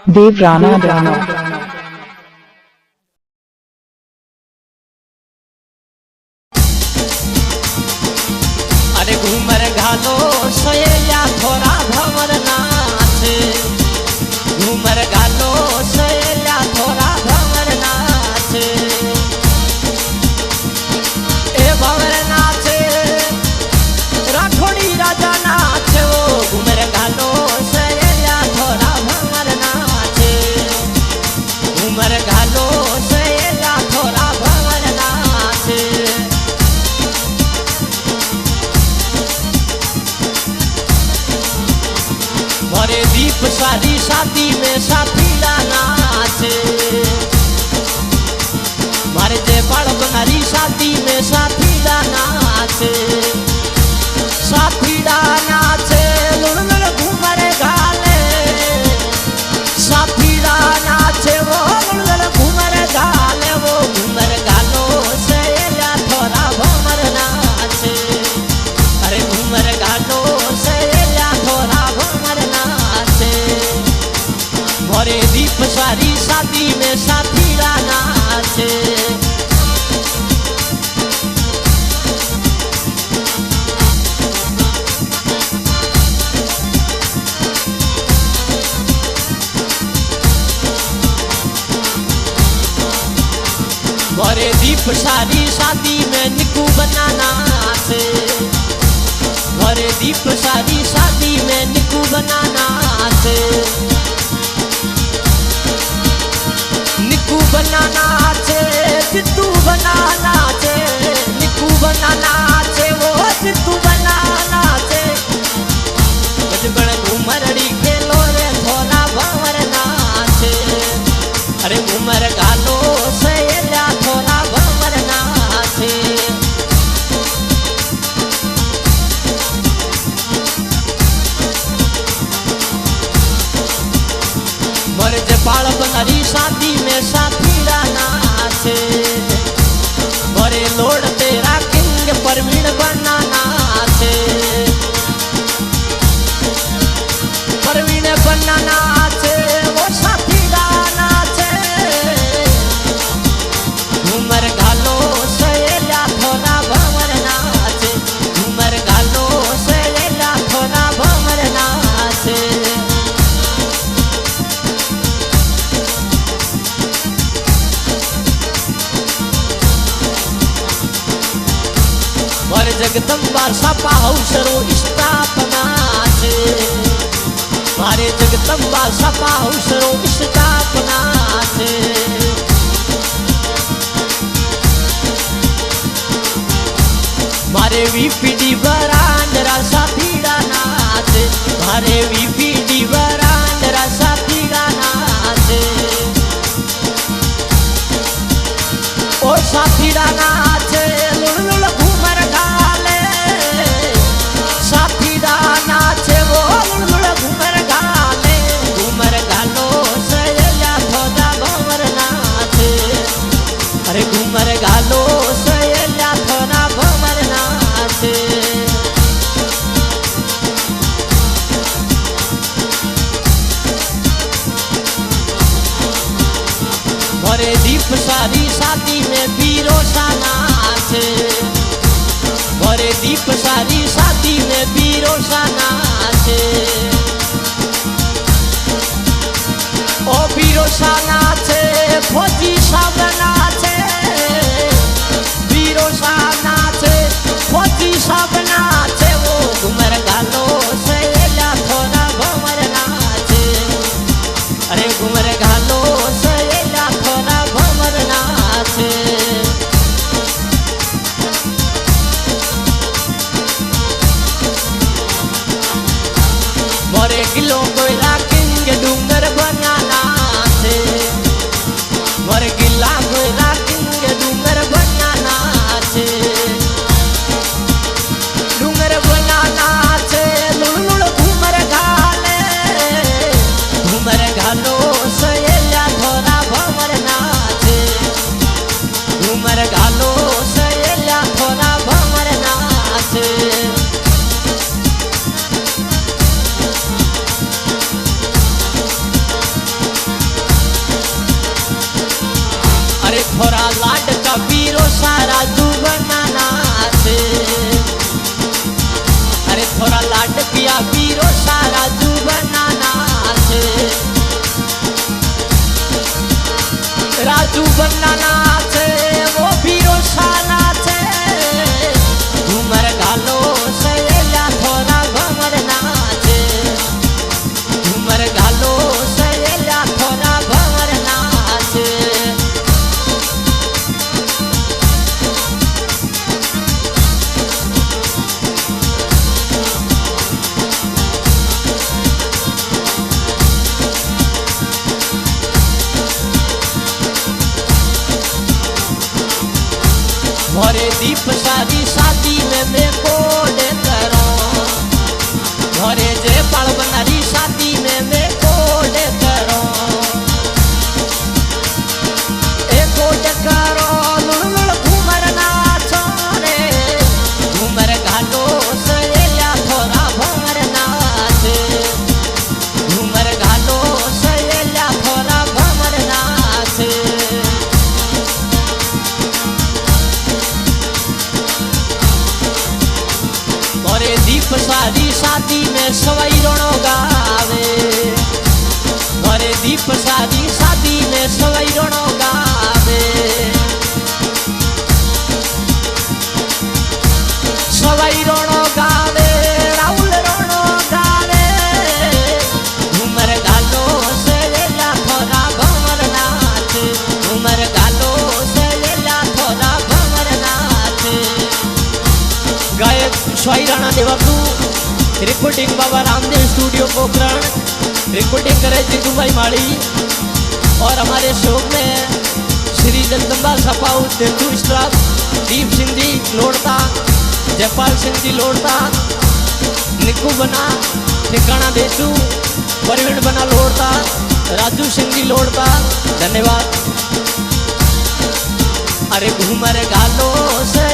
देव राणा राणा अरे घूमर घालो सैया थोड़ा भंवर नाचे, घूमर घालो सैया थोड़ा भंवर नाचे, ए भंवर नाचे राठौड़ी राजा नाचे, वो घूमर घालो सैया थोड़ा भंवर नाचे, घूमर घालो सैया थोड़ा भंवर नाचे। मोरे दीप सारी शादी में साथी नाचे, मारे जे बाल बनारी शादी में साथी नाचे, साथी नाचे लुड़ लुड़ घूमर घाले, साथी नाचे वो लुड़ लुड़ घूमर घाले, वो घूमर घालो सैया थोड़ा भंवर नाचे, अरे घूमर घालो सैया थोड़ा भंवर नाचे। मोरे दीप सारी शादी में साथी नाचे, मोरे दीप सारी शादी में निकू बनाना से, मोरे दीप सारी शादी में निकू बनाना से, निकू बनाना से चित्तू बनाना से, निकू बनाना से वो चित्तू बनाना से, बचपन घूमरड़ी खेलो रे थोड़ा भंवर नाचे, अरे घूमर घालो सैया थोड़ा भंवर नाचे। मोरे जे बाल बनारी शादी में साथी नाचे, मोरे लोड तेरा किंग परवीन बनाना से, परवीन बनाना से वो साथी नाचे, घूमर घालो सैया थोड़ा भंवर नाचे, घूमर घालो सैया थोड़ा भंवर नाचे। और जगदम्बा सपा हौसरो स्थापना से, मारे जगदम्बा सपा हौसरो स्थापना से, मारे वीपीडी बरांडरा साथी नाचे, मारे वीपीडी बरांडरा साथी नाचे, ओ साथी नाचे लुड़ लुड़ घूमर घाले, साथी नाचे वो लुड़ लुड़ घूमर घाले, घूमर घालो सैया थोड़ा भंवर नाचे, अरे घूमर घालो सैया थोड़ा भंवर नाचे। मोरे दीप सारी शादी में बीरो नाचे, मोरे दीप सारी शादी में बीरो नाचे, ओ बीरो नाचे फौजी सब नाचे, बीरो नाचे फौजी सब नाचे, वो घूमर घालो सैया थोड़ा भंवर नाचे, अरे घूमर घालो सैया थोड़ा भंवर नाचे। मोरे किलो कोयला किंग डूंगर बनाना से, मोरे गिला कोयला किंग डूंगर बनाना से, डूंगर बनाना से लुड़ लुड़ घूमर घाले, घूमर घालो सैया थोड़ा लाड का पीरो सारा तू बनाना से अरे थोड़ा लाड किया पीरो सारा तू बनाना से राजू बनाना से वो पीरो सारा से घूमर घालो से या थोड़ा घमर नाचे घूमर घालो से या थोड़ा घमर नाचे भरे दीप शादी शादी में मैं कोडे करो भरे जे पाल बनारी शादी में मैं कोडे करो ए कोडे करो लुल घूमर नाचो रे घूमर घालो से या थोड़ा भमर नाचे घूमर घालो से या थोड़ा भमर नाचे दीप शादी शादी में सवाई रोनो गावे घरे दीप शादी शादी में सवाई रोनो गावे सवाई रोनो गावे राहुल रोनो गावे घूमर घालो से या थोड़ा घमर नाचे घूमर घालो से या थोड़ा घमर नाचे गायक स्वाई Rana देवाकू recording Baba Ramdev studio Pokhran recording करे जितू भाई माड़ी और हमारे शोक में श्री जगदम्बा सपाऊ देवू स्टाफ दीप सिंह जी लोड़ता जयपाल सिंह जी लोड़ता निकू बना ठिकाना देसू परवीन बना लोड़ता राजू सिंह जी लोड़ता धन्यवाद अरे घूमर घालो से